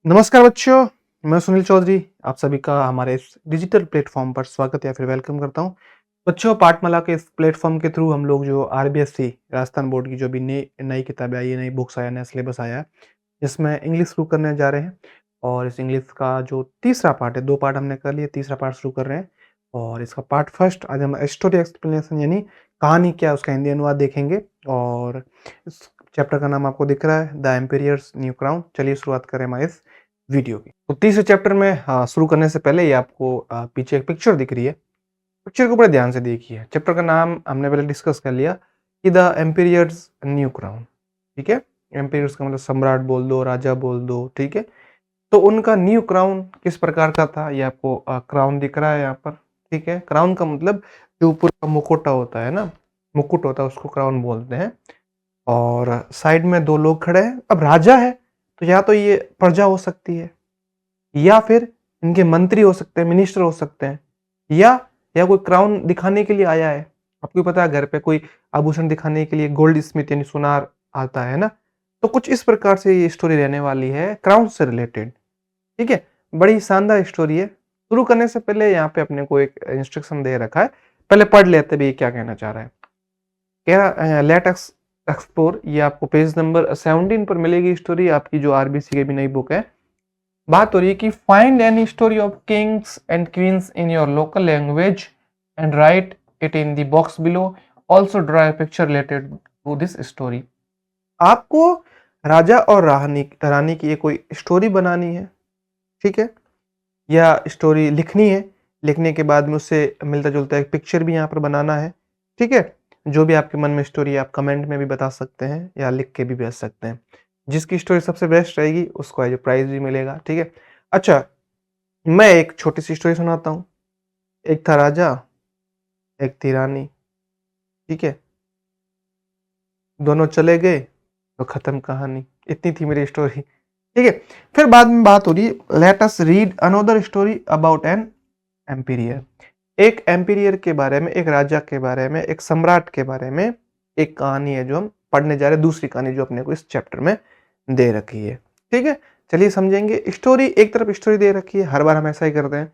नमस्कार बच्चों, मैं सुनील चौधरी आप सभी का हमारे इस डिजिटल प्लेटफॉर्म पर स्वागत या फिर वेलकम करता हूं। बच्चों, पाठमाला के इस प्लेटफॉर्म के थ्रू हम लोग जो आरबीएससी राजस्थान बोर्ड की जो भी नई नई किताबें आई है, नई बुक्स आया, नया सिलेबस आया है, इसमें इंग्लिश शुरू करने जा रहे हैं। और इस इंग्लिश का जो तीसरा पार्ट है, 2 पार्ट हमने कर लिए, तीसरा पार्ट शुरू कर रहे हैं। और इसका पार्ट फर्स्ट आज हम स्टोरी एक्सप्लेनेशन यानी कहानी क्या है उसका हिंदी अनुवाद देखेंगे। और इस चैप्टर का नाम आपको दिख रहा है, द एम्पिरियर्स न्यू क्राउन। चलिए शुरुआत करें हमारे इस वीडियो की। तो तीसरे चैप्टर में शुरू करने से पहले ये आपको पीछे एक पिक्चर दिख रही है। पिक्चर को बड़े ध्यान से देखिए। चैप्टर का नाम हमने पहले डिस्कस कर लिया कि द एम्पिरियर्स न्यू क्राउन। ठीक है, एम्पिरियर्स का मतलब सम्राट बोल दो, राजा बोल दो। ठीक है, तो उनका न्यू क्राउन किस प्रकार का था, ये आपको क्राउन दिख रहा है यहाँ पर। ठीक है, क्राउन का मतलब जो ऊपर का मुकुटा होता है ना, मुकुट होता है, उसको क्राउन बोलते हैं। और साइड में 2 लोग खड़े हैं। अब राजा है तो या तो ये प्रजा हो सकती है, या फिर इनके मंत्री हो सकते हैं, मिनिस्टर हो सकते हैं, या कोई क्राउन दिखाने के लिए आया है। आपको पता है घर पे कोई आभूषण दिखाने के लिए गोल्ड स्मिथ यानी सुनार आता है ना। तो कुछ इस प्रकार से ये स्टोरी रहने वाली है, क्राउन से रिलेटेड। ठीक है, बड़ी शानदार स्टोरी है। शुरू करने से पहले यहाँ पे अपने को एक इंस्ट्रक्शन दे रखा है, पहले पढ़ लेते भी ये क्या कहना चाह रहा है। कह रहा लेट अस एक्सप्लोर, ये आपको पेज नंबर 17 पर मिलेगी स्टोरी, आपकी जो आरबीसी की भी नई बुक है। बात हो रही है कि find any story of kings and queens in your local language and write it in the box below. Also draw a picture related to this story. आपको राजा और रानी रानी की कोई स्टोरी बनानी है, ठीक है, या स्टोरी लिखनी है। लिखने के बाद में उससे मिलता जुलता एक पिक्चर भी यहाँ पर बनाना है। ठीक है, जो भी आपके मन में स्टोरी आप कमेंट में भी बता सकते हैं या लिख के भी भेज सकते हैं। जिसकी स्टोरी सबसे बेस्ट रहेगी उसको जो प्राइज भी मिलेगा। ठीक है, अच्छा, मैं एक छोटी सी स्टोरी सुनाता हूँ। एक था राजा, एक थी रानी। ठीक है, दोनों चले गए तो खत्म कहानी। इतनी थी मेरी स्टोरी। ठीक है, फिर बाद में बात हो रही है, let us read another story about an emperor. एक एम्पीरियर के बारे में, एक राजा के बारे में, एक सम्राट के बारे में एक कहानी है जो हम पढ़ने जा रहे हैं। दूसरी कहानी जो अपने को इस चैप्टर में दे रखी है। ठीक है, चलिए समझेंगे। स्टोरी एक तरफ स्टोरी दे रखी है, हर बार हम ऐसा ही करते हैं।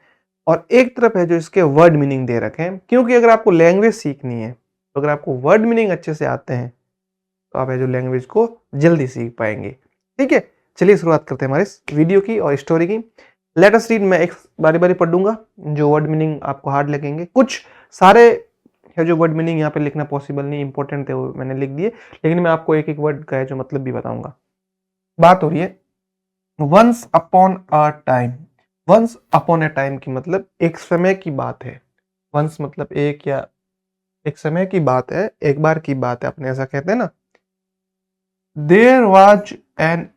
और एक तरफ है जो इसके वर्ड मीनिंग दे रखे हैं, क्योंकि अगर आपको लैंग्वेज सीखनी है तो अगर आपको वर्ड मीनिंग अच्छे से आते हैं तो आप जो लैंग्वेज को जल्दी सीख पाएंगे। ठीक है, चलिए शुरुआत करते हैं हमारे इस वीडियो की और स्टोरी की। Late us read. मैं एक बारी बारी पढ़ दूंगा, जो वर्ड मीनिंग आपको हार्ड लगेंगे। कुछ सारे है जो वर्ड मीनिंग यहाँ पे लिखना पॉसिबल नहीं, इंपॉर्टेंट थे, वो मैंने लिख दिए, लेकिन मैं आपको एक एक वर्ड का है जो मतलब भी बताऊंगा। बात हो रही है once upon a time. Once upon a time की मतलब एक समय की बात है। वंस मतलब एक, या एक समय की बात है, एक बार की बात है, अपने ऐसा कहते हैं ना। There was an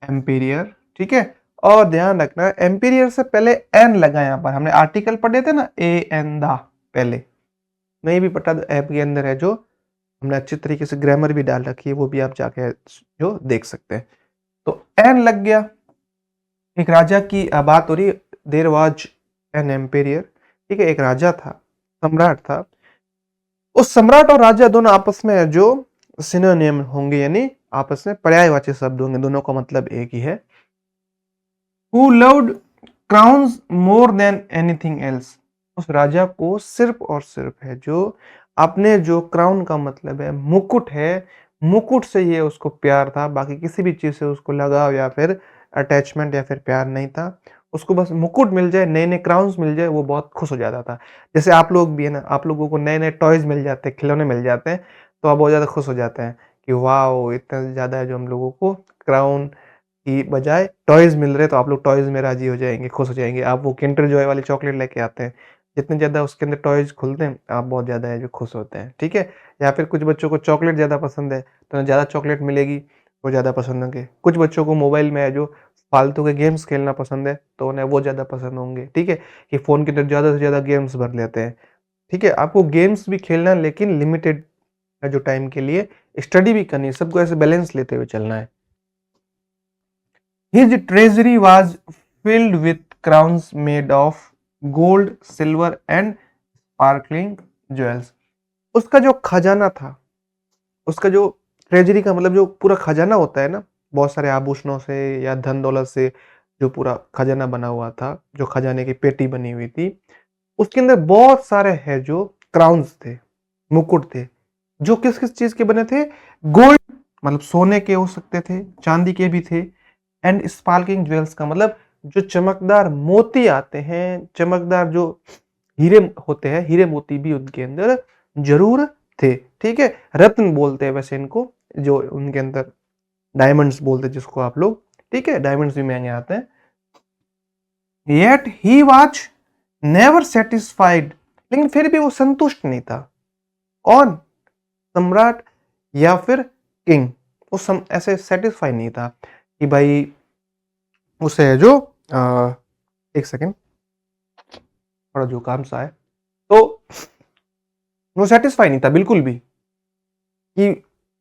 emperor. ठीक है, और ध्यान रखना एम्पीरियर से पहले एन लगा। यहाँ पर हमने आर्टिकल पढ़े थे ना, ए एन दा, पहले नहीं भी पता ऐप के अंदर है, जो हमने अच्छी तरीके से ग्रामर भी डाल रखी है, वो भी आप जाके जो देख सकते हैं। तो एन लग गया। एक राजा की बात हो रही है, देयर वाज एन एम्पीरियर। ठीक है, एक राजा था, सम्राट था। उस सम्राट और राजा दोनों आपस में जो सिनोनिम होंगे, यानी आपस में पर्यायवाची शब्द होंगे, दोनों का मतलब एक ही है। Who loved crowns more than anything else। उस राजा को सिर्फ और सिर्फ है जो अपने, जो क्राउन का मतलब है मुकुट है, मुकुट से ये उसको प्यार था। बाकी किसी भी चीज से उसको लगाव या फिर अटैचमेंट या फिर प्यार नहीं था। उसको बस मुकुट मिल जाए, नए नए क्राउन्स मिल जाए, वो बहुत खुश हो जाता था। जैसे आप लोग भी है ना, आप लोगों को नए नए टॉयज मिल जाते हैं, खिलौने मिल जाते हैं, तो आप बहुत ज्यादा खुश हो जाते हैं कि वाह, इतना ज्यादा है जो हम लोगों को क्राउन की बजाय टॉयज मिल रहे, तो आप लोग टॉयज में राजी हो जाएंगे, खुश हो जाएंगे। आप वो किंडर जॉय वाली चॉकलेट लेके आते हैं, जितने ज्यादा उसके अंदर टॉयज खुलते हैं आप बहुत ज्यादा है जो खुश होते हैं। ठीक है, या फिर कुछ बच्चों को चॉकलेट ज्यादा पसंद है तो उन्हें ज्यादा चॉकलेट मिलेगी, वो ज्यादा पसंद होंगे। कुछ बच्चों को मोबाइल में है जो फालतू के गेम्स खेलना पसंद है तो उन्हें वो ज्यादा पसंद होंगे। ठीक है, कि फोन के अंदर ज्यादा से ज्यादा गेम्स भर लेते हैं। ठीक है, आपको गेम्स भी खेलना है लेकिन लिमिटेड जो टाइम के लिए, स्टडी भी करनी है, सबको ऐसे बैलेंस लेते हुए चलना है। His treasury was filled with crowns made of gold, silver and sparkling jewels। उसका जो खजाना था, उसका जो ट्रेजरी का मतलब जो पूरा खजाना होता है ना, बहुत सारे आभूषणों से या धन दौलत से जो पूरा खजाना बना हुआ था, जो खजाने की पेटी बनी हुई थी, उसके अंदर बहुत सारे है जो क्राउन्स थे, मुकुट थे, जो किस-किस चीज़ के बने थे? गोल्ड मतलब सोने के हो सकते थे, चांदी के भी थे एंड स्पार्कलिंग ज्वेल्स का मतलब जो चमकदार मोती आते हैं, चमकदार जो हीरे होते हैं, हीरे मोती भी उनके अंदर ज़रूर थे, ठीक है? रत्न बोलते हैं वैसे इनको, जो उनके अंदर डायमंड्स बोलते हैं जिसको आप लोग, ठीक है? डायमंड्स भी महँगे आते हैं। Yet he was never satisfied, लेकिन फिर भी वो संतुष्ट नहीं था। कौन? सम्राट या फिर किंग। वो ऐसे सेटिस्फाई नहीं था कि भाई उसे है जो एक सेकेंड, थोड़ा जुकाम सा है। तो वो सेटिस्फाई नहीं था बिल्कुल भी कि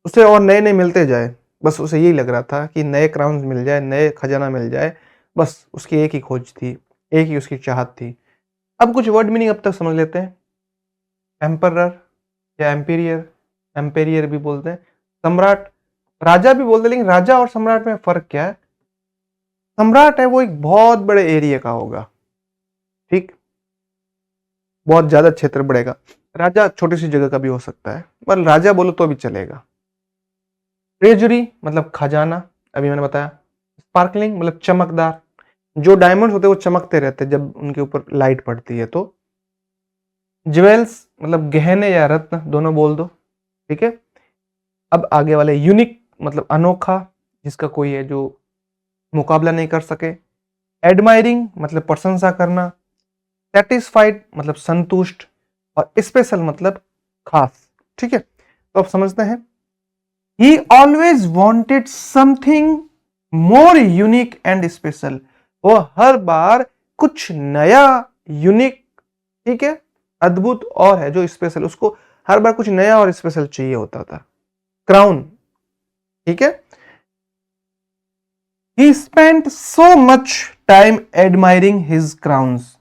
उसे और नए-नए मिलते जाए। बस उसे यही लग रहा था कि नए क्राउन्स मिल जाए, नए खजाना मिल जाए, बस उसकी एक ही खोज थी, एक ही उसकी चाहत थी। अब कुछ वर्ड मीनिंग अब तक समझ लेते हैं। एम्परर या एम्पीरियर, एम्पेरियर भी बोलते हैं। सम्राट, राजा भी बोलते हैं, लेकिन राजा और सम्राट में फ़र्क क्या है? सम्राट है वो एक बहुत बड़े एरिया का होगा, ठीक? बहुत ज़्यादा क्षेत्र बढ़ेगा। राजा छोटी-सी जगह का भी हो सकता है, पर राजा बोलो तो भी चलेगा। ट्रेज़री मतलब खजाना, अभी मैंने बताया। स्पार्कलिंग मतलब चमकदार, जो डायमंड्स होते हैं वो चमकते रहते हैं जब उनके ऊपर लाइट पड़ती है तो। ज्वेल्स मतलब गहने या रत्न दोनों बोल दो, ठीक है? अब आगे वाले यूनिक मतलब अनोखा, जिसका कोई है जो मुकाबला नहीं कर सके। एडमायरिंग मतलब प्रशंसा करना। सैटिस्फाइड मतलब संतुष्ट और स्पेशल मतलब खास, ठीक है? तो अब समझते हैं। ही always wanted something more unique and special. वो हर बार कुछ नया, यूनिक, ठीक है, अद्भुत और है जो स्पेशल, उसको हर बार कुछ नया और स्पेशल चाहिए होता था। क्राउन, ठीक है। ही spent so much time admiring his crowns.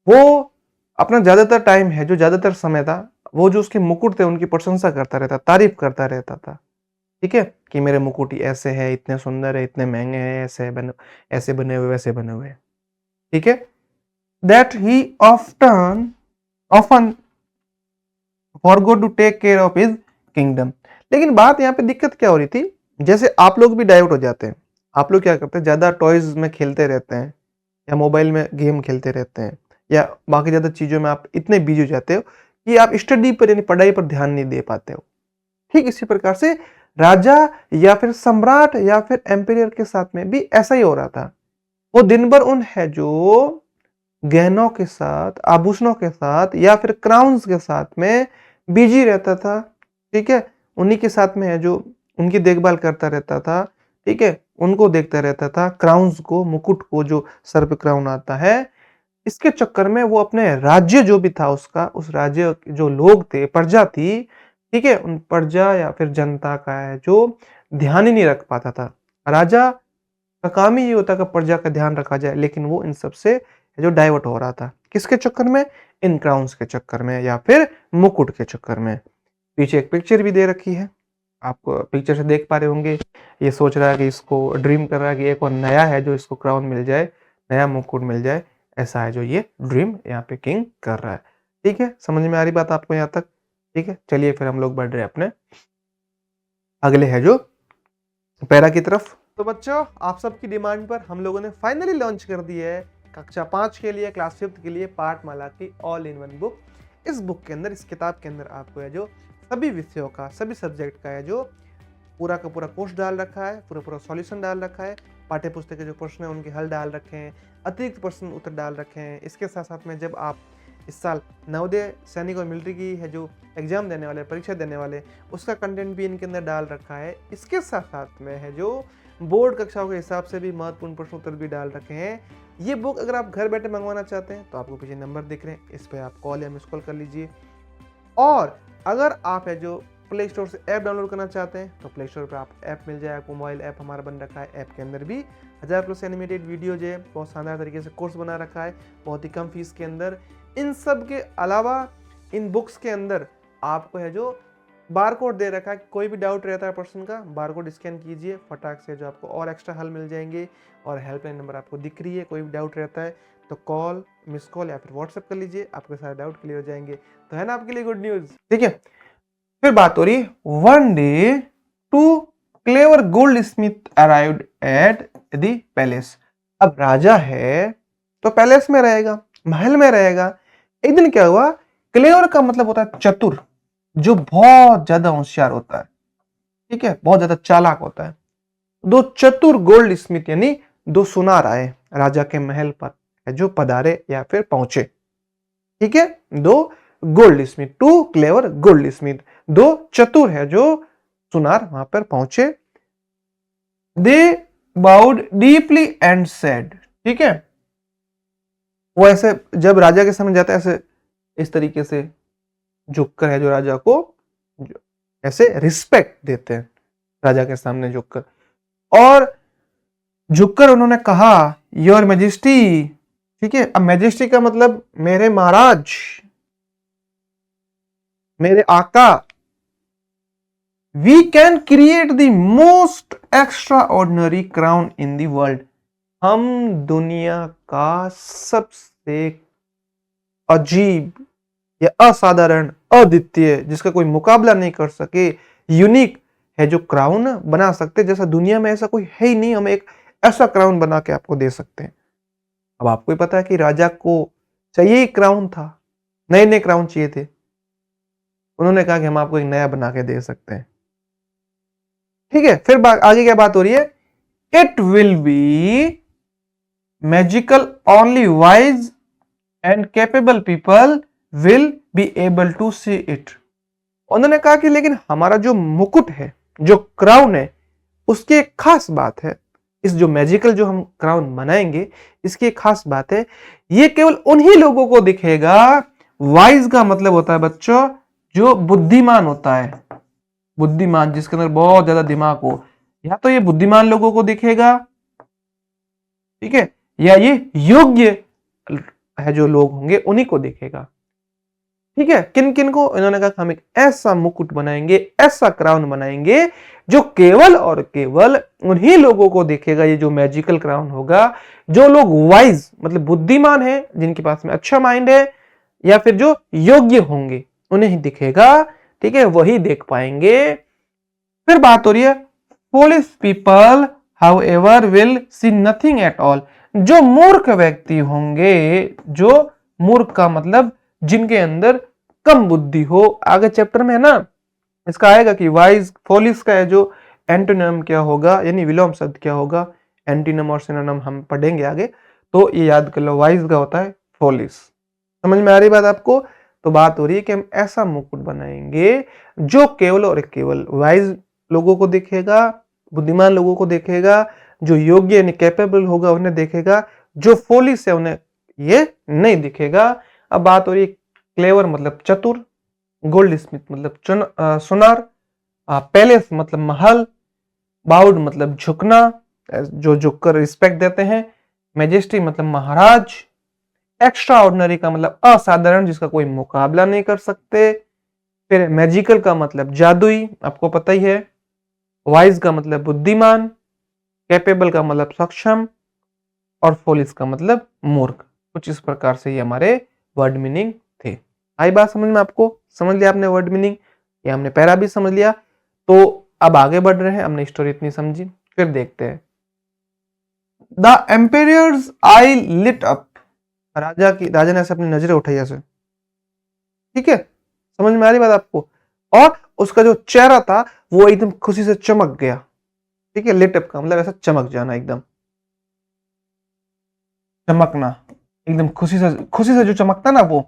वो अपना ज्यादातर टाइम है जो ज्यादातर समय था, वो जो उसके मुकुट थे उनकी प्रशंसा करता रहता, तारीफ करता रहता था, ठीक है, कि मेरे मुकुट ऐसे है, इतने सुंदर है, इतने महंगे हैं, ऐसे बने हुए, वैसे बने हुए, ठीक है। That he often often forgot to take care of his kingdom. लेकिन बात यहाँ पे दिक्कत क्या हो रही थी, जैसे आप लोग भी डाइवर्ट हो जाते हैं। आप लोग क्या करते हैं, ज्यादा टॉयज में खेलते रहते हैं या मोबाइल में गेम खेलते रहते हैं या बाकी ज्यादा चीजों में आप इतने बिजी हो जाते हो कि आप स्टडी पर यानी पढ़ाई पर ध्यान नहीं दे पाते हो। ठीक इसी प्रकार से राजा या फिर सम्राट या फिर एम्पेरियर के साथ में भी ऐसा ही हो रहा था। वो दिन भर उन है जो गहनों के साथ, आभूषणों के साथ या फिर क्राउन्स के साथ में बिजी रहता था, ठीक है? उन्हीं के साथ में है जो उनकी देखभाल करता रहता था, ठीक है? उनको देखता रहता था, क्राउन्स को, मुकुट को, जो सर पे क्राउन आता है। इसके चक्कर में वो अपने राज्य जो भी था उसका, उस राज्य के जो लोग थे, प्रजा थी, ठीक है? उन प्रजा या फिर जनता का है जो ध्यान ही नहीं रख पाता था। राजा का काम ही ये होता है कि प्रजा का ध्यान रखा जाए, लेकिन वो इन सब से जो डाइवर्ट हो रहा था। किसके चक्कर में? इन क्राउन्स के चक्कर में या फिर मुकुट के चक्कर में। पीछे एक पिक्चर भी दे रखी है, आप पिक्चर से देख पा रहे होंगे। ये सोच रहा है कि इसको ड्रीम कर रहा है कि एक और नया है जो इसको क्राउन मिल जाए, नया मुकुट मिल जाए। ऐसा है जो ये ड्रीम यहाँ पे किंग कर रहा है। ठीक है, समझ में आ रही बात आपको यहाँ तक? ठीक है, चलिए फिर हम लोग बढ़ रहे हैं अपने अगले है जो पैरा की तरफ। तो बच्चों, आप सबकी डिमांड पर हम लोगों ने फाइनली लॉन्च कर दी है कक्षा 5 के लिए, क्लास 5 के लिए पाठमाला की ऑल इन वन बुक। इस बुक के अंदर, इस किताब के अंदर आपको है जो सभी विषयों का, सभी सब्जेक्ट का है जो पूरा का पूरा कोर्स डाल रखा है, पूरा पूरा सॉल्यूशन डाल रखा है, पाठ्य पुस्तक के जो प्रश्न है उनके हल डाल रखे हैं, अतिरिक्त प्रश्न उत्तर डाल रखे हैं। इसके साथ साथ में जब आप इस साल नवोदय सैनिक और मिलिट्री की है जो एग्जाम देने वाले, परीक्षा देने वाले, उसका कंटेंट भी इनके अंदर डाल रखा है। इसके साथ साथ में है जो बोर्ड कक्षाओं के हिसाब से भी महत्वपूर्ण प्रश्न उत्तर भी डाल रखे हैं। ये बुक अगर आप घर बैठे मंगवाना चाहते हैं तो आपको पीछे नंबर दिख रहे हैं, इस पर आप कॉल या मिस कॉल कर लीजिए। और अगर आप है जो प्ले स्टोर से ऐप डाउनलोड करना चाहते हैं तो प्ले स्टोर पर आप ऐप मिल जाए, आपको मोबाइल ऐप हमारा बन रखा है। ऐप के अंदर भी 1000+ एनिमेटेड वीडियो जो है, बहुत शानदार तरीके से कोर्स बना रखा है, बहुत ही कम फीस के अंदर। इन सब के अलावा इन बुक्स के अंदर आपको है जो बारकोड दे रखा है, कोई भी डाउट रहता है पर्सन का, बारकोड स्कैन कीजिए फटाक से, जो आपको और एक्स्ट्रा हल मिल जाएंगे। और हेल्पलाइन नंबर आपको दिख रही है, कोई भी डाउट रहता है तो कॉल, मिस कॉल या फिर व्हाट्सएप कर लीजिए, आपके सारे डाउट क्लियर हो जाएंगे। तो है ना आपके लिए गुड न्यूज, ठीक है। फिर बात हो रही है, one day two clever goldsmith arrived at the palace. अब राजा है तो पैलेस में रहेगा, महल में रहेगा। एक दिन क्या हुआ, क्लेवर का मतलब होता है चतुर, जो बहुत ज्यादा होशियार होता है, ठीक है, बहुत ज्यादा चालाक होता है। दो चतुर गोल्ड स्मिथ यानी दो सुनार आए राजा के महल पर, जो पधारे या फिर पहुंचे, ठीक है। दो goldsmith, two clever goldsmith, दो चतुर है जो सुनार वहां पर पहुंचे। They bowed deeply and said, ठीक है। वो ऐसे जब राजा के सामने जाता है ऐसे इस तरीके से झुककर है, जो राजा को ऐसे रिस्पेक्ट देते हैं राजा के सामने झुककर। और झुककर उन्होंने कहा, योर मैजेस्टी, ठीक है। अब मैजेस्टी का मतलब मेरे महाराज, मेरे आका, we can create the most extraordinary crown in the world. हम दुनिया का सबसे अजीब या असाधारण, अद्वितीय, जिसका कोई मुकाबला नहीं कर सके, यूनिक है जो क्राउन बना सकते, जैसा दुनिया में ऐसा कोई है ही नहीं, हम एक ऐसा क्राउन बना के आपको दे सकते हैं। अब आपको ही पता है कि राजा को चाहिए क्राउन था, नए नए क्राउन चाहिए थे, उन्होंने कहा कि हम आपको एक नया बना के दे सकते हैं, ठीक है। फिर आगे क्या बात हो रही है, it will be magical, only wise and capable people will be able to see it. उन्होंने कहा कि लेकिन हमारा जो मुकुट है, जो क्राउन है, उसकी एक खास बात है, इस जो मैजिकल जो हम क्राउन बनाएंगे, इसकी एक खास बात है, ये केवल उन्हीं लोगों को दिखेगा, वाइज का मतलब होता है बच्चों जो बुद्धिमान होता है, बुद्धिमान जिसके अंदर बहुत ज्यादा दिमाग हो, या तो ये बुद्धिमान लोगों को दिखेगा, ठीक है, या ये योग्य है जो लोग होंगे उन्हीं को दिखेगा, ठीक है। किन किन को, इन्होंने कहा हम एक ऐसा मुकुट बनाएंगे, ऐसा क्राउन बनाएंगे जो केवल और केवल उन्हीं लोगों को दिखेगा, ये जो मैजिकल क्राउन होगा, जो लोग वाइज मतलब बुद्धिमान है, जिनके पास में अच्छा माइंड है, या फिर जो योग्य होंगे उन्हें ही दिखेगा, ठीक है, वही देख पाएंगे। फिर बात हो रही है, foolish people however will see nothing at all. जो मूर्ख व्यक्ति होंगे, जो मूर्ख का मतलब जिनके अंदर कम बुद्धि हो, आगे चैप्टर में है ना इसका आएगा कि वाइज फॉलिस का है जो एंटोनिम क्या होगा, यानी विलोम शब्द क्या होगा, एंटीनम और सिनोनिम हम पढ़ेंगे आगे, तो ये याद कर लो, वाइज का होता है फॉलिस। समझ में आ रही बात आपको। तो बात हो रही है कि हम ऐसा मुकुट बनाएंगे जो केवल और केवल वाइज लोगों को दिखेगा, बुद्धिमान लोगों को देखेगा, जो योग्य यानी कैपेबल होगा उन्हें देखेगा, जो फॉलिस है उन्हें ये नहीं दिखेगा। अब बात हो रही है क्लेवर मतलब चतुर, गोल्ड स्मिथ मतलब सुनार, पैलेस मतलब महल, बाउड मतलब झुकना, जो झुककर रिस्पेक्ट देते हैं, मैजेस्टी मतलब महाराज, एक्स्ट्रा ऑर्डिनरी का मतलब असाधारण, जिसका कोई मुकाबला नहीं कर सकते, फिर मैजिकल का मतलब जादुई, आपको पता ही है, वाइज का मतलब बुद्धिमान, कैपेबल का मतलब सक्षम, और फॉलिस का मतलब मूर्ख। कुछ इस प्रकार से ये हमारे वर्ड मीनिंग थे। आई बात समझ में आपको, समझ लिया आपने वर्ड मीनिंग, या हमने पैरा भी समझ लिया। तो अब आगे बढ़ रहे हैं, हमने स्टोरी इतनी समझी, फिर देखते हैं। The emperor's eye lit up, राजा ने ऐसे अपनी नजरें उठाई ऐसे, ठीक है, समझ में आ रही बात आपको। और उसका जो चेहरा था वो एकदम खुशी से चमक गया, ठीक है, लिट अप का मतलब ऐसा चमक जाना, एकदम चमकना, एकदम खुशी से जो चमकता ना वो।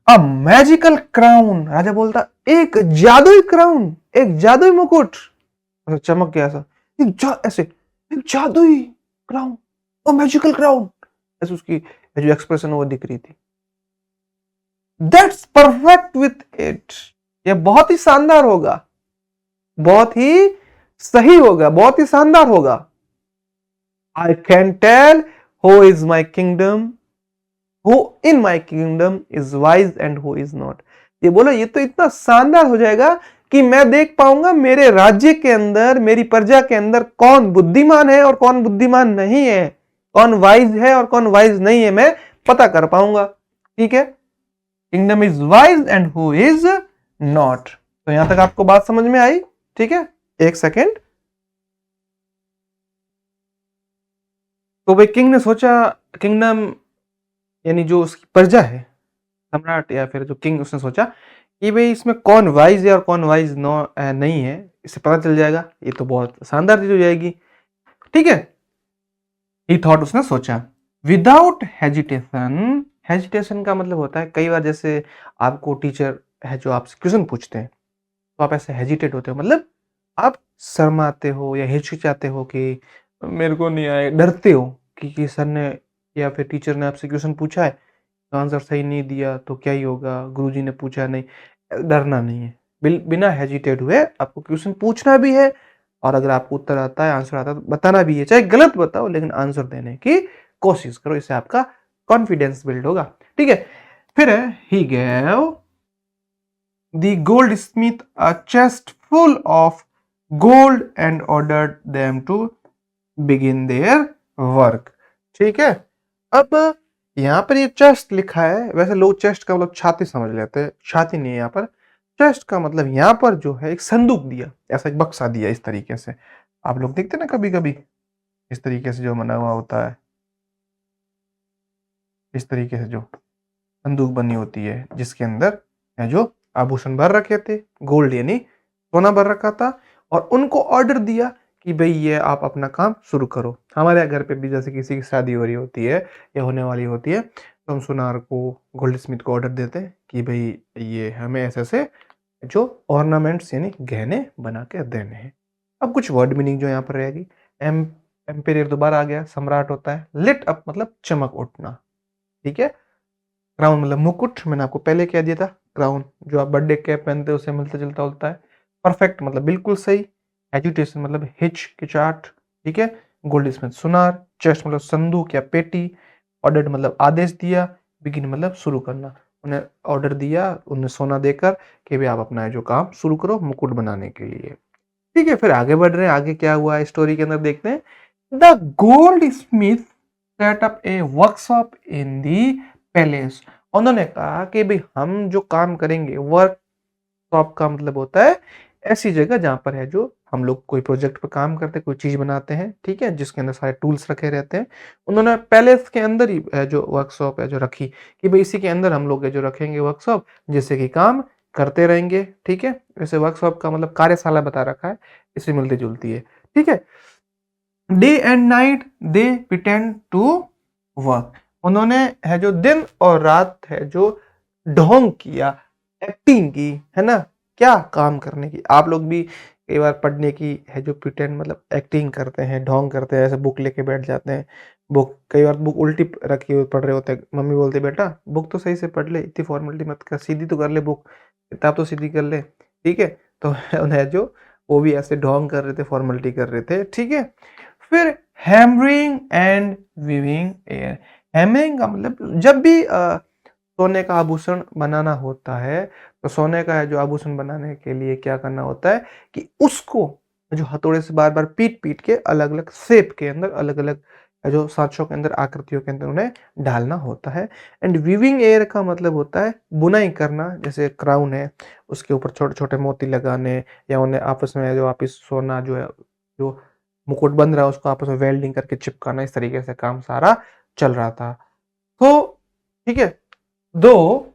अ मैजिकल क्राउन, राजा बोलता एक जादुई क्राउन, एक जादुई मुकुट, ऐसा चमक गया ऐसा, ऐसे एक जादुई क्राउन, ओ मैजिकल क्राउन, ऐसे उसकी जो एक्सप्रेशन वो दिख रही थी। दैट्स परफेक्ट विथ इट, ये बहुत ही शानदार होगा, बहुत ही सही होगा, बहुत ही शानदार होगा। I can tell who is my kingdom, who in my kingdom is wise and who is not. ये बोलो ये तो इतना शानदार हो जाएगा कि मैं देख पाऊंगा मेरे राज्य के अंदर, मेरी प्रजा के अंदर कौन बुद्धिमान है और कौन बुद्धिमान नहीं है, कौन वाइज है और कौन वाइज नहीं है, मैं पता कर पाऊंगा। ठीक है, kingdom is wise and who is not. तो यहां तक आपको बात समझ में आई? ठीक है, एक सेकेंड। तो भाई किंग ने सोचा, किंगडम यानी जो उसकी प्रजा है, सम्राट या फिर जो किंग, उसने सोचा कि भाई इसमें कौन वाइज है और कौन वाइज नहीं है, इससे पता चल जाएगा, ये तो बहुत शानदार चीज हो जाएगी। ठीक है, ही थॉट, उसने सोचा। विदाउट हेजिटेशन, हेजिटेशन का मतलब होता है कई बार जैसे आपको टीचर है जो आपसे क्वेश्चन पूछते हैं तो आप ऐसे हेजिटेट होते हो, मतलब आप शर्माते हो या हिचकिचाते हो कि मेरे को नहीं आए, डरते हो कि सर ने या फिर टीचर ने आपसे क्वेश्चन पूछा है तो आंसर सही नहीं दिया तो क्या ही होगा, गुरुजी ने पूछा नहीं। डरना नहीं है, बिना हेजिटेट हुए आपको क्वेश्चन पूछना भी है, और अगर आपको उत्तर आता है, आंसर आता है, तो बताना भी है, चाहे गलत बताओ लेकिन आंसर देने की कोशिश करो, इससे आपका कॉन्फिडेंस बिल्ड होगा। ठीक है, फिर he gave the goldsmith a chest full of gold and ordered them to begin their work। ठीक है, अब यहाँ पर ये चेस्ट लिखा है, वैसे लोग चेस्ट का मतलब छाती समझ लेते हैं, छाती नहीं है यहाँ पर। चेस्ट का मतलब यहाँ पर जो है एक संदूक दिया, ऐसा एक बक्सा दिया, इस तरीके से आप लोग देखते ना कभी कभी, इस तरीके से जो बना हुआ होता है, इस तरीके से जो संदूक बनी होती है जिसके अंदर है जो आभूषण भर रखे थे, गोल्ड यानी सोना भर रखा था, और उनको ऑर्डर दिया कि भाई ये आप अपना काम शुरू करो। हमारे घर पे भी जैसे किसी की शादी हो रही होती है या होने वाली होती है तो हम सुनार को, गोल्ड स्मिथ को ऑर्डर देते हैं कि भाई ये हमें ऐसे ऐसे जो ऑर्नामेंट्स यानी गहने बना के देने हैं। अब कुछ वर्ड मीनिंग जो यहाँ पर रहेगी, एम्पेरियर दोबारा आ गया, सम्राट होता है, लिट अप मतलब चमक उठना। ठीक है, क्राउन मतलब मुकुट, मैंने आपको पहले कह दिया था, क्राउन जो आप बर्थडे कैप पहनते हो उससे मिलता जुलता होता है। परफेक्ट मतलब बिल्कुल सही, एजुटेशन मतलब हिचकिचाहट। ठीक है, गोल्ड स्मिथ सुनार, चेस्ट मतलब संदूक या पेटी, ऑर्डर मतलब आदेश दिया, बिगिन मतलब शुरू करना, उन्हें ऑर्डर दिया, उन्हें सोना देकर कि भाई आप अपना जो काम शुरू करो मुकुट बनाने के लिए। ठीक है, फिर आगे बढ़ रहे हैं, आगे क्या हुआ स्टोरी के अंदर देखते हैं। The gold Smith set up A workshop in the palace. उन्होंने कहा कि भाई हम जो काम करेंगे, वर्कशॉप का मतलब होता है ऐसी जगह जहां पर है जो हम लोग कोई प्रोजेक्ट पर काम करते हैं, कोई चीज बनाते हैं, ठीक है, जिसके अंदर सारे टूल्स रखे रहते हैं। उन्होंने पैलेस के अंदर ही जो वर्कशॉप है जो रखी कि भाई इसी के अंदर हम लोग जो रखेंगे वर्कशॉप, जिससे कि काम करते रहेंगे। ठीक है, वैसे वर्कशॉप का मतलब कार्यशाला बता रखा है, इससे मिलती जुलती है। ठीक है, day and night they pretend to work. उन्होंने है जो दिन और रात है जो ढोंग किया, एक्टिंग की, है ना, क्या काम करने की। आप लोग भी कई बार पढ़ने की है जो प्रिटेंड मतलब एक्टिंग करते हैं, ढोंग करते हैं, ऐसे बुक लेके बैठ जाते हैं। बुक कई बार बुक उल्टी रखी हुई पढ़ रहे होते हैं, मम्मी बोलती बेटा बुक तो सही से पढ़ ले, इतनी फॉर्मेलिटी मत कर, सीधी तो कर ले बुक, किताब तो सीधी कर ले। ठीक है, तो उन्हें जो वो भी ऐसे ढोंग कर रहे थे, फॉर्मेलिटी कर रहे थे। ठीक है, फिर hammering and weaving air. Hammering का मतलब जब भी सोने का आभूषण बनाना होता है तो सोने का है जो आभूषण बनाने के लिए क्या करना होता है कि उसको जो हथौड़े से बार बार पीट पीट के अलग अलग शेप के अंदर, अलग अलग जो सांचों के अंदर, आकृतियों के अंदर उन्हें ढालना होता है। एंड वीविंग एयर का मतलब होता है बुनाई करना, जैसे क्राउन है उसके ऊपर छोटे छोटे मोती लगाने, या उन्हें आपस में जो वापिस सोना जो है, जो मुकुट बन रहा है उसको आपस में वेल्डिंग करके चिपकाना, इस तरीके से काम सारा चल रहा था। तो ठीक है, दो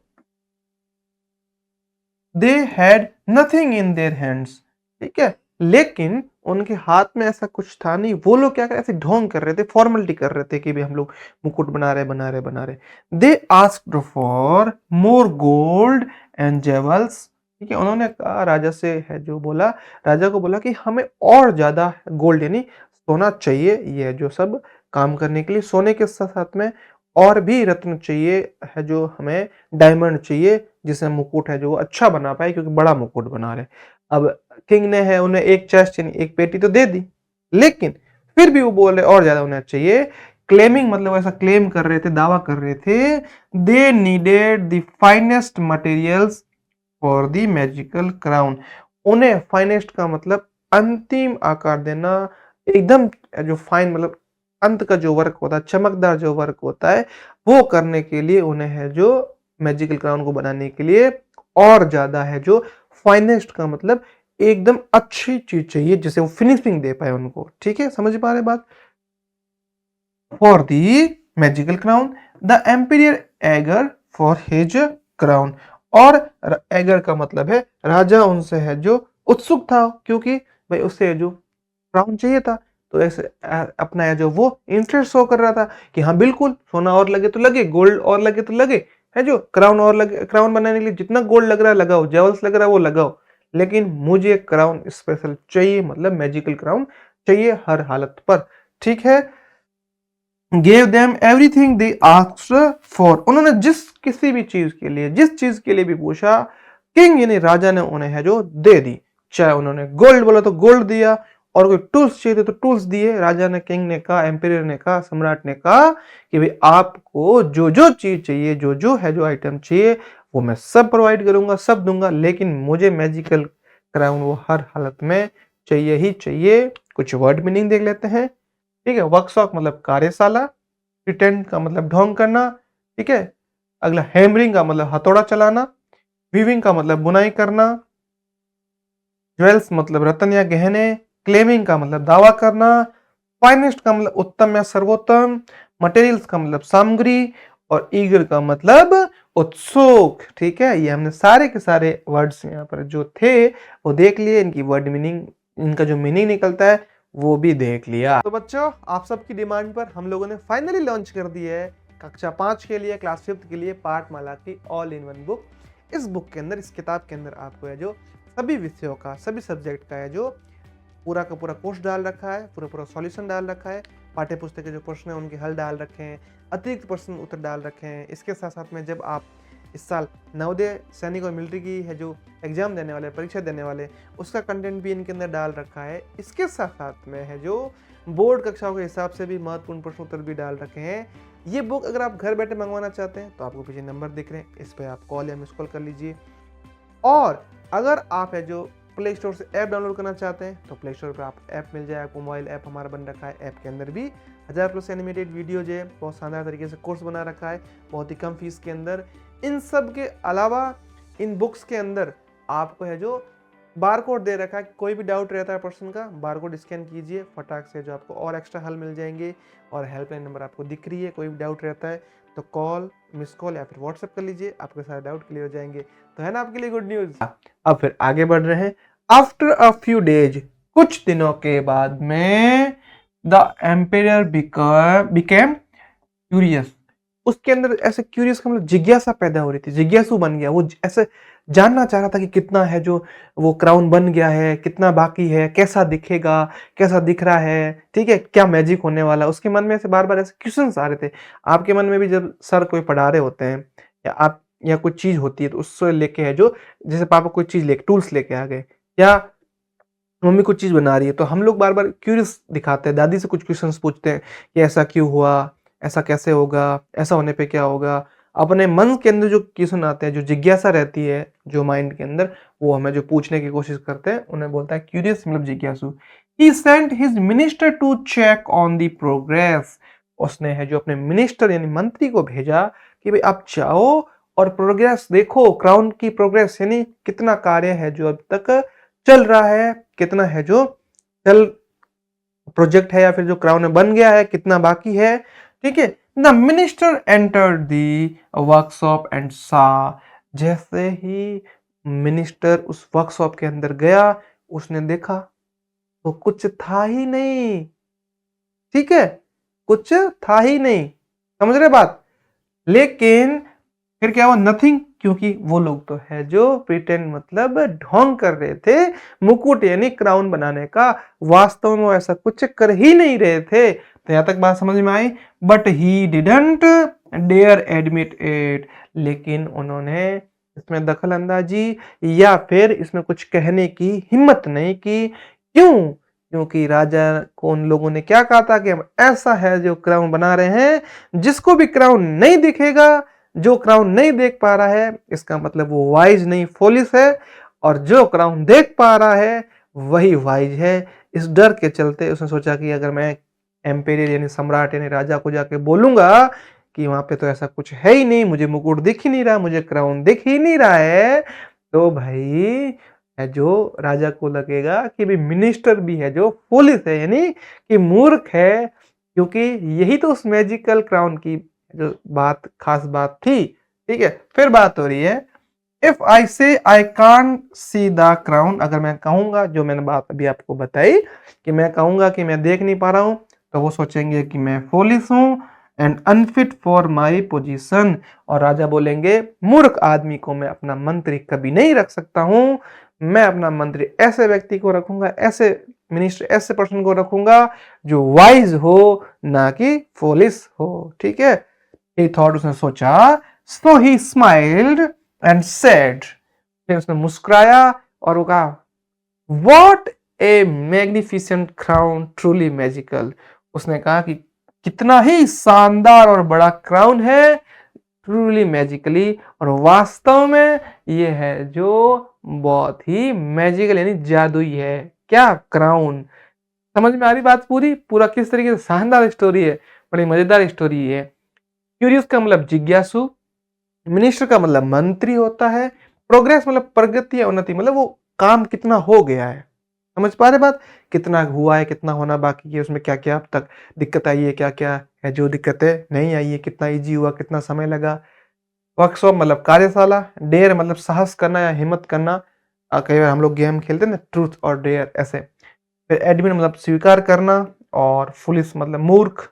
they had nothing in their hands. ठीक है, लेकिन उनके हाथ में ऐसा कुछ था नहीं। वो लोग क्या कर रहे थे, ढोंग कर रहे थे, फॉर्मेलिटी कर रहे थे कि भाई हम लोग मुकुट बना रहे। They asked for more gold and jewels. ठीक है, उन्होंने कहा राजा से है जो बोला, राजा को बोला कि हमें और ज्यादा गोल्ड यानी सोना चाहिए, ये जो सब काम करने के लिए सोने के साथ साथ में और भी रत्न चाहिए, है जो हमें डायमंड चाहिए, जिससे मुकुट है जो वो अच्छा बना पाए, क्योंकि बड़ा मुकुट बना रहे। अब किंग ने है उन्हें एक चेस्ट यानी एक पेटी तो दे दी, लेकिन फिर भी वो बोल रहे और ज्यादा उन्हें चाहिए। क्लेमिंग मतलब ऐसा क्लेम कर रहे थे, दावा कर रहे थे, they needed the finest materials for the magical crown. उन्हें फाइनेस्ट का मतलब अंतिम आकार देना, एकदम जो फाइन मतलब अंत का जो वर्क होता है, चमकदार जो वर्क होता है, वो करने के लिए उन्हें है जो मैजिकल क्राउन को बनाने के लिए और ज़्यादा है जो फाइनेस्ट का मतलब एकदम अच्छी चीज़ चाहिए जिससे वो फिनिशिंग दे पाए उनको। ठीक है? समझ पा रहे बात? For the magical crown the emperor eager for his crown. और एगर का मतलब है राजा उनसे है जो उत्सुक था, क्योंकि भाई उसे जो क्राउन चाहिए था। तो ऐसे अपना है जो वो इंटरेस्ट शो कर रहा था कि हाँ बिल्कुल, सोना और लगे तो लगे, गोल्ड और लगे तो लगे, है जो क्राउन और लगे, क्राउन बनाने के लिए जितना गोल्ड लग रहा है लगाओ, जेवल्स लग रहा है वो लगाओ, लेकिन मुझे क्राउन स्पेशल चाहिए, मतलब मैजिकल क्राउन चाहिए हर हालत पर। ठीक है? Gave them everything they asked for. उन्होंने जिस किसी भी चीज के लिए, जिस चीज के लिए भी पूछा, किंग यानी राजा ने उन्हें है जो दे दी। चाहे उन्होंने गोल्ड बोला तो गोल्ड दिया, और कोई टूल्स चाहिए तो टूल्स दिए। राजा ने, किंग ने कहा, एम्पियर ने कहा, सम्राट ने कहा कि भाई आपको जो जो चीज चाहिए, जो जो है जो आइटम चाहिए, वो मैं सब प्रोवाइड करूंगा, सब दूंगा, लेकिन मुझे मैजिकल क्राउन वो हर हालत में चाहिए ही चाहिए। कुछ वर्ड मीनिंग देख लेते हैं। ठीक है? वर्कशॉप मतलब कार्यशाला, प्रिटेंड का मतलब ढोंग करना। ठीक है? अगला हैमरिंग का मतलब हथौड़ा चलाना, वीविंग का मतलब बुनाई करना, ज्वेल्स मतलब रत्न या गहने, क्लेमिंग का मतलब दावा करना, फाइनेस्ट का मतलब उत्तम या सर्वोत्तम, मटेरियल्स का मतलब सामग्री, और ईगर का मतलब उत्सुक। ठीक है? ये हमने सारे के सारे वर्ड्स यहाँ पर जो थे वो देख लिए, इनकी वर्ड मीनिंग, इनका जो मीनिंग निकलता है वो भी देख लिया। तो बच्चों, आप सबकी डिमांड पर हम लोगों ने फाइनली लॉन्च कर दी है कक्षा 5 के लिए, क्लास 5 के लिए पाठमाला की ऑल इन वन बुक। इस बुक के अंदर, इस किताब के अंदर आपको है जो सभी विषयों का, सभी सब्जेक्ट का है जो पूरा का पूरा कोर्स डाल रखा है, पूरा पूरा सॉल्यूशन डाल रखा है, पाठ्य पुस्तक के जो प्रश्न है उनके हल डाल रखे हैं, अतिरिक्त प्रश्न उत्तर डाल रखे हैं। इसके साथ साथ में जब आप इस साल नवोदय सैनिक और मिलिट्री की है जो एग्जाम देने वाले, परीक्षा देने वाले, उसका कंटेंट भी इनके अंदर डाल रखा है। इसके साथ साथ में है जो बोर्ड कक्षाओं के हिसाब से भी महत्वपूर्ण प्रश्न उत्तर भी डाल रखे हैं। ये बुक अगर आप घर बैठे मंगवाना चाहते हैं तो आपको पीछे नंबर दिख रहे हैं, इस पर आप कॉल या मिस कॉल कर लीजिए। और अगर आप है जो प्ले स्टोर से ऐप डाउनलोड करना चाहते हैं तो प्ले स्टोर पर आप ऐप मिल जाए, आपको मोबाइल ऐप हमारा बन रखा है। ऐप के अंदर भी 1000+ एनिमेटेड वीडियो जो है, बहुत शानदार तरीके से कोर्स बना रखा है, बहुत ही कम फीस के अंदर। इन सब के अलावा इन बुक्स के अंदर आपको है जो बारकोड दे रखा है, कोई भी डाउट रहता है पर्सन का, बारकोड स्कैन कीजिए, फटाक से जो आपको और एक्स्ट्रा हल मिल जाएंगे। और हेल्पलाइन नंबर आपको दिख रही है, कोई भी डाउट रहता है तो कॉल, मिस कॉल या फिर व्हाट्सएप कर लीजिए, आपके सारे डाउट क्लियर हो जाएंगे। तो है ना आपके लिए गुड न्यूज। अब फिर आगे बढ़ रहे हैं। आफ्टर अ फ्यू डेज, कुछ दिनों के बाद में, द एम्पेयर बिकेम क्यूरियस। उसके अंदर ऐसे क्यूरियस का मतलब जिज्ञासा पैदा हो रही थी, जिज्ञासु बन गया वो, ऐसे जानना चाह रहा था कि कितना है जो वो क्राउन बन गया है, कितना बाकी है, कैसा दिखेगा, कैसा दिख रहा है, ठीक है, क्या मैजिक होने वाला। उसके मन में ऐसे बार बार ऐसे क्वेश्चंस आ रहे थे। आपके मन में भी जब सर कोई पढ़ा रहे होते हैं या आप या कोई चीज होती है तो उससे लेके है जो, जैसे पापा कोई चीज लेके टूल्स लेके आ गए, या मम्मी कुछ चीज बना रही है, तो हम लोग बार बार क्यूरियस दिखाते हैं, दादी से कुछ क्वेश्चंस पूछते हैं कि ऐसा क्यों हुआ, ऐसा कैसे होगा, ऐसा होने पे क्या होगा। अपने मन के अंदर जो क्वेश्चन आते हैं, जो जिज्ञासा रहती है जो माइंड के अंदर, वो हमें जो पूछने की कोशिश करते हैं उन्हें बोलता है क्यूरियस, मतलब जिज्ञासु। He sent his minister to check on the progress. उसने है जो अपने मिनिस्टर यानी मंत्री को भेजा कि भाई आप जाओ और प्रोग्रेस देखो, क्राउन की प्रोग्रेस यानी कितना कार्य है जो अब तक चल रहा है, कितना है जो चल प्रोजेक्ट है या फिर जो क्राउन में बन गया है, कितना बाकी है। ठीक है? The minister entered the workshop and सा। जैसे ही मिनिस्टर उस वर्कशॉप के अंदर गया, उसने देखा तो कुछ था ही नहीं। ठीक है? कुछ था ही नहीं, समझ रहे बात। लेकिन फिर क्या हुआ, नथिंग, क्योंकि वो लोग तो है जो प्रिटेंड मतलब ढोंग कर रहे थे, मुकुट यानी क्राउन बनाने का, वास्तव में ऐसा कुछ कर ही नहीं रहे थे। तो यहां तक बात समझ में आई। But he didn't dare admit it. लेकिन उन्होंने इसमें दखल अंदाजी या फिर इसमें कुछ कहने की हिम्मत नहीं की। क्यों? क्योंकि राजा को उन लोगों ने क्या कहा था कि हम ऐसा है जो क्राउन बना रहे हैं, जिसको भी क्राउन नहीं दिखेगा, जो क्राउन नहीं देख पा रहा है, इसका मतलब वो वाइज नहीं, फोलिस है, और जो क्राउन देख पा रहा है वही वाइज है। इस डर के चलते उसने सोचा कि अगर मैं एम्पेरियर यानी सम्राट यानी राजा को जाके बोलूंगा कि वहां पे तो ऐसा कुछ है ही नहीं, मुझे मुकुट दिख ही नहीं रहा, मुझे क्राउन दिख ही नहीं रहा है, तो भाई है जो राजा को लगेगा कि भी मिनिस्टर भी है जो फूलिश है यानी कि मूर्ख है, क्योंकि यही तो उस मैजिकल क्राउन की जो बात खास बात थी। ठीक है, फिर बात हो रही है इफ आई से I can't see the crown, अगर मैं कहूंगा जो मैंने बात अभी आपको बताई कि मैं कहूंगा कि मैं देख नहीं पा रहा हूं, तो वो सोचेंगे कि मैं फॉलिश हूं and unfit for my position, और राजा बोलेंगे मूर्ख आदमी को मैं अपना मंत्री कभी नहीं रख सकता हूं, मैं अपना मंत्री ऐसे व्यक्ति को रखूंगा, ऐसे मिनिस्टर ऐसे पर्सन को रखूंगा जो वाइज हो ना कि फॉलिश हो। ठीक है, ही थॉट, उसने सोचा, सो ही स्माइल्ड एंड सेड, फिर उसने मुस्कुराया और वो कहा what A magnificent crown truly magical, उसने कहा कि कितना ही शानदार और बड़ा क्राउन है, ट्रूली मैजिकली, और वास्तव में ये है जो बहुत ही मैजिकल यानी जादुई है। क्या क्राउन, समझ में आ रही बात पूरी, पूरा किस तरीके से शानदार स्टोरी है, बड़ी मजेदार स्टोरी है। क्यूरियस का मतलब जिज्ञासु, मिनिस्टर का मतलब मंत्री होता है, प्रोग्रेस मतलब प्रगति या उन्नति, मतलब वो काम कितना हो गया है। समझ पा रहे बात, कितना हुआ है, कितना होना बाकी है, उसमें क्या क्या अब तक दिक्कत आई है, क्या क्या है जो दिक्कतें नहीं आई है, कितना इजी हुआ, कितना समय लगा। वर्कशॉप मतलब कार्यशाला, डेयर मतलब साहस करना या हिम्मत करना, कई बार हम लोग गेम खेलते हैं ना ट्रूथ और डेयर ऐसे। फिर एडमिन मतलब स्वीकार करना, और फुलिस मतलब मूर्ख,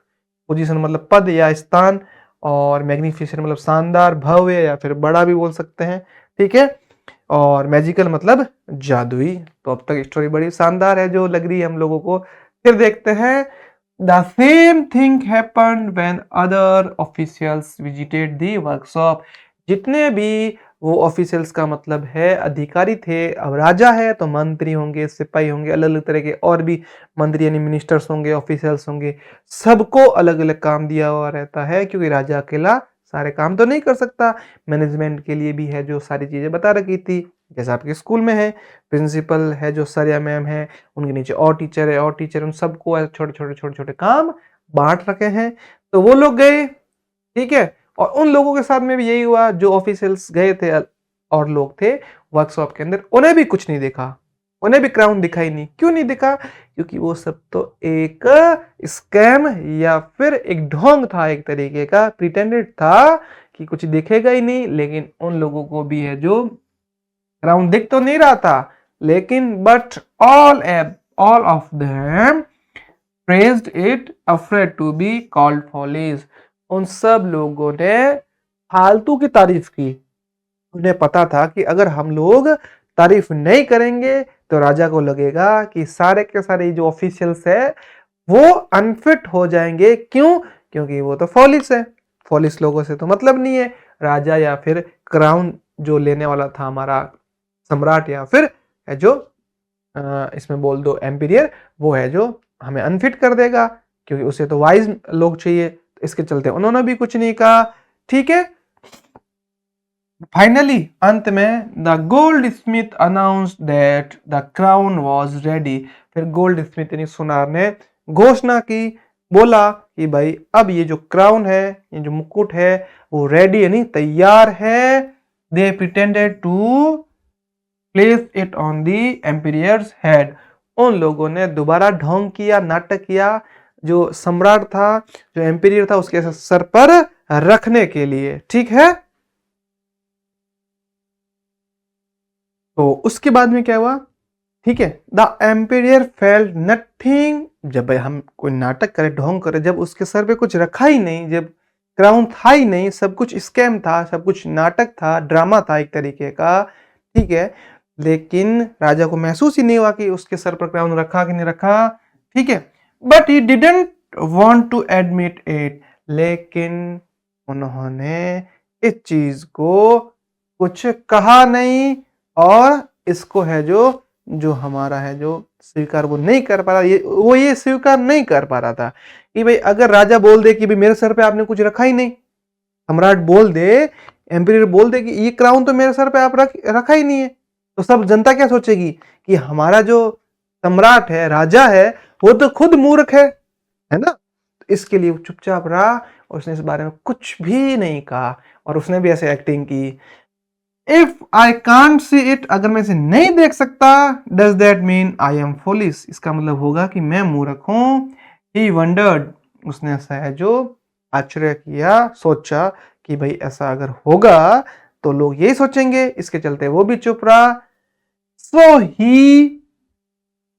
पोजीशन मतलब पद या स्थान, और मैग्निफिसेंट मतलब शानदार भव्य या फिर बड़ा भी बोल सकते हैं। ठीक है, और मैजिकल मतलब जादुई। तो अब तक स्टोरी बड़ी शानदार है जो लग रही है हम लोगों को। फिर देखते हैं the same thing happened when other officials visited the workshop, जितने भी वो ऑफिशियल्स का मतलब है अधिकारी थे, अब राजा है तो मंत्री होंगे, सिपाही होंगे, अलग अलग तरह के और भी मंत्री यानी मिनिस्टर्स होंगे, ऑफिशियल्स होंगे, सबको अलग अलग काम दिया हुआ रहता है क्योंकि राजा अकेला सारे काम तो नहीं कर सकता। मैनेजमेंट के लिए भी है जो सारी चीजें बता रखी थी, जैसे आपके स्कूल में है प्रिंसिपल है जो सर या मैम है, उनके नीचे और टीचर है और टीचर, उन सबको छोटे छोटे छोटे छोटे काम बांट रखे हैं। तो वो लोग गए, ठीक है, और उन लोगों के साथ में भी यही हुआ, जो ऑफिशियल्स गए थे और लोग थे वर्कशॉप के अंदर, उन्हें भी कुछ नहीं दिखा, उन्हें भी क्राउन दिखाई नहीं। क्यों नहीं दिखा, क्योंकि वो सब तो एक स्कैम या फिर एक ढोंग था, एक तरीके का प्रिटेंडेड था कि कुछ दिखेगा ही नहीं, लेकिन उन लोगों को भी है जो क्राउन दिख तो नहीं रहा था, लेकिन but all of them praised it afraid to be called foolish, उन सब लोगों ने फालतू की तारीफ की। उन्हें पता था कि अगर हम लोग तारीफ नहीं करेंगे तो राजा को लगेगा कि सारे के सारे जो ऑफिशियल्स है वो अनफिट हो जाएंगे। क्यों, क्योंकि वो तो फॉलिश है, फॉलिश लोगों से तो मतलब नहीं है। राजा या फिर क्राउन जो लेने वाला था हमारा सम्राट या फिर है जो इसमें बोल दो एम्पीरियर, वो है जो हमें अनफिट कर देगा, क्योंकि उसे तो वाइज लोग चाहिए। तो इसके चलते उन्होंने भी कुछ नहीं कहा। ठीक है, फाइनली अंत में the gold Smith announced that the crown was ready, फिर गोल्ड स्मिथ यानी सुनार ने घोषणा की, बोला कि भाई अब ये जो क्राउन है, ये जो मुकुट है वो रेडी यानी तैयार है। They pretended to place it on the emperor's head, उन लोगों ने दोबारा ढोंग किया, नाटक किया, जो सम्राट था, जो एम्पीरियर था, उसके सर पर रखने के लिए। ठीक है, तो उसके बाद में क्या हुआ, ठीक है, द एम्पीरियर फेल्ट नथिंग, जब भाई हम कोई नाटक करे, ढोंग करे, जब उसके सर पे कुछ रखा ही नहीं, जब क्राउन था ही नहीं, सब कुछ स्कैम था, सब कुछ नाटक था, ड्रामा था एक तरीके का। ठीक है, लेकिन राजा को महसूस ही नहीं हुआ कि उसके सर पर क्राउन रखा कि नहीं रखा। ठीक है, but he didn't want to admit it, लेकिन उन्होंने इस चीज को कुछ कहा नहीं, और इसको है जो जो हमारा है जो स्वीकार वो नहीं कर पा रहा, ये स्वीकार नहीं कर पा रहा था कि भाई अगर राजा बोल दे कि भाई मेरे सर पे आपने कुछ रखा ही नहीं, सम्राट बोल दे, एम्पीरियर बोल दे कि ये क्राउन तो मेरे सर पे आप रखा ही नहीं है, तो सब जनता क्या सोचेगी कि हमारा जो सम्राट है, राजा है, वो तो खुद मूर्ख है ना? तो इसके लिए वो चुपचाप रहा और उसने इस बारे में कुछ भी नहीं कहा और उसने भी ऐसे एक्टिंग की। If I can't see it, अगर मैं इसे नहीं देख सकता, does that mean I am foolish, इसका मतलब होगा कि मैं मूर्ख हूं। ही वंडर्ड, उसने ऐसा है जो आश्चर्य किया, सोचा कि भाई ऐसा अगर होगा तो लोग यही सोचेंगे, इसके चलते वो भी चुप रहा। सो ही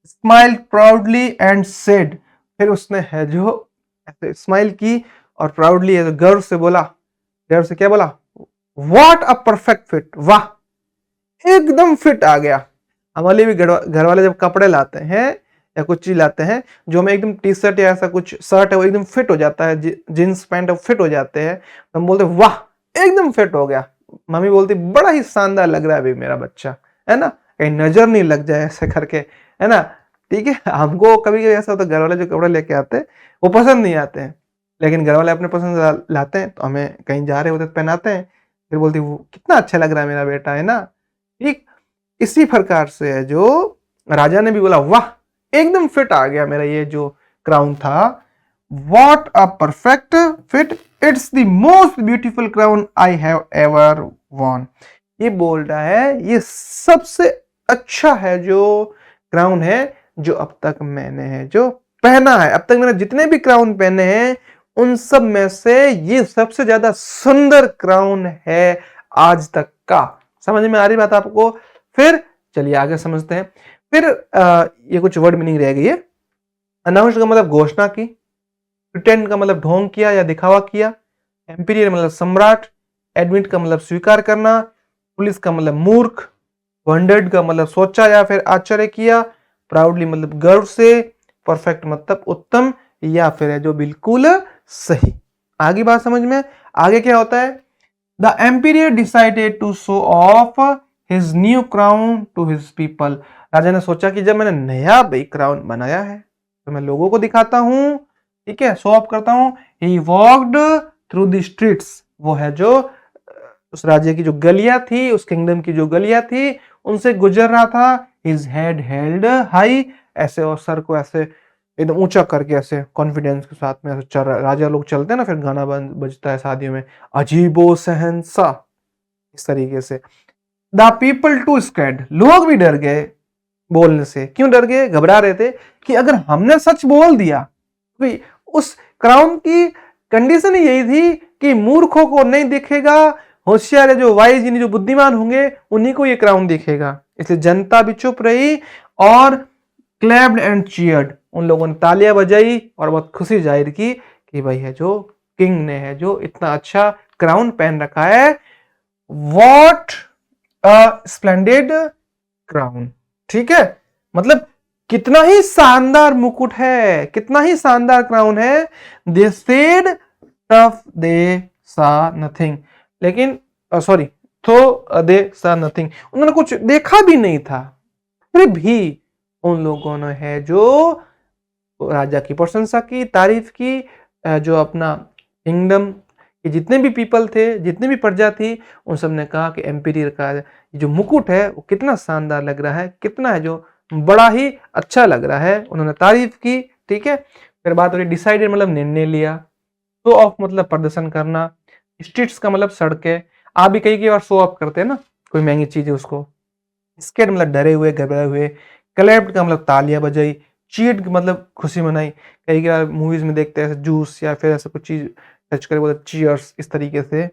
स्माइल प्राउडली एंड सेड, फिर उसने है जो ऐसे स्माइल की और प्राउडली गर्व से बोला, गर्व से क्या बोला, व्हाट अ परफेक्ट फिट, वाह एकदम फिट आ गया। हमारे भी घर वाले जब कपड़े लाते हैं या कुछ चीज लाते हैं जो हमें एकदम टी शर्ट या ऐसा कुछ शर्ट है वो एकदम फिट हो जाता है, जींस पैंट फिट हो जाते हैं, तो हम बोलते वाह एकदम फिट हो गया। मम्मी बोलती बड़ा ही शानदार लग रहा है अभी मेरा बच्चा, है ना, कहीं नजर नहीं लग जाए ऐसे करके, है ना। ठीक है, हमको कभी कभी ऐसा होता है घर वाले जो कपड़े लेके आते हैं वो पसंद नहीं आते हैं, लेकिन घर वाले अपने पसंद लाते हैं तो हमें कहीं जा रहे होते तो पहनाते हैं, फिर बोलती वो कितना अच्छा लग रहा है मेरा बेटा, है ना। ठीक इसी प्रकार से है जो राजा ने भी बोला वाह एकदम फिट आ गया मेरा ये जो क्राउन था, what a perfect fit, it's the most beautiful crown I have ever won. ये बोल रहा है ये सबसे अच्छा है जो क्राउन है जो अब तक मैंने है जो पहना है, अब तक मैंने जितने भी क्राउन पहने हैं उन सब में से ये सबसे ज्यादा सुंदर क्राउन है आज तक का। समझ में आ रही बात आपको? फिर चलिए आगे समझते हैं। फिर ये कुछ वर्ड मीनिंग रह गई है। अनाउंस का मतलब घोषणा की, प्रिटेंड का मतलब ढोंग किया या दिखावा किया, एम्पीरियर मतलब सम्राट, एडमिट का मतलब स्वीकार करना, पुलिस का मतलब मूर्ख, वंडर्ड का मतलब सोचा या फिर आश्चर्य किया, प्राउडली मतलब गर्व से, परफेक्ट मतलब उत्तम या फिर है जो बिल्कुल सही। आगे बात समझ में, आगे क्या होता है, the emperor decided to show off his new crown to his people. राजा ने सोचा कि जब मैंने नया भाई क्राउन बनाया है तो मैं लोगों को दिखाता हूं, ठीक है, शो ऑफ करता हूं। ही वॉक्ड थ्रू द स्ट्रीट्स, वो है जो उस राज्य की जो गलियां थी, उस किंगडम की जो गलियां थी उनसे गुजर रहा था। हिज हेड हेल्ड हाई, ऐसे और सर को ऐसे एकदम ऊंचा करके ऐसे कॉन्फिडेंस के साथ में ऐसे राजा लोग चलते हैं ना, फिर गाना बजता है शादियों में, अजीबो सहनसा, इस तरीके से। द पीपल टू स्कैर्ड, लोग भी डर गए बोलने से। क्यों डर गए, घबरा रहे थे कि अगर हमने सच बोल दिया, उस क्राउन की कंडीशन ही यही थी कि मूर्खों को नहीं दिखेगा, होशियार जो वाइज यानी जो बुद्धिमान होंगे उन्हीं को ये क्राउन दिखेगा। इसलिए जनता भी चुप रही और क्लैप्ड एंड चीयर्ड, उन लोगों ने तालियां बजाई और बहुत खुशी जाहिर की कि भाई है जो किंग ने है जो इतना अच्छा क्राउन पहन रखा है। वॉट अ स्प्लेंडेड क्राउन, ठीक है, मतलब कितना ही शानदार मुकुट है, कितना ही शानदार क्राउन है। दे सेड टफ दे सा नथिंग, लेकिन सॉरी तो दे सा नथिंग, उन्होंने कुछ देखा भी नहीं था, फिर भी उन लोगों ने है जो राजा की प्रशंसा की, तारीफ की, जो अपना किंगडम के जितने भी पीपल थे, जितनी भी प्रजा थी, उन सब ने कहा कि एम्पीरियर का जो मुकुट है वो कितना शानदार लग रहा है, कितना है जो बड़ा ही अच्छा लग रहा है, उन्होंने तारीफ की। ठीक है, फिर बात हो रही डिसाइडेड मतलब निर्णय लिया, शो ऑफ मतलब प्रदर्शन करना, स्ट्रीट्स का मतलब सड़कें, आप भी कई बार शो ऑफ करते हैं ना कोई महंगी चीज है उसको। स्केट मतलब डरे हुए घबराए हुए, क्लैप्ड का मतलब तालियां बजाई, चीट मतलब खुशी मनाई, कई बार मूवीज में देखते हैं जूस या फिर ऐसा कुछ चीज टच करे बोलते चीयर्स, इस तरीके से।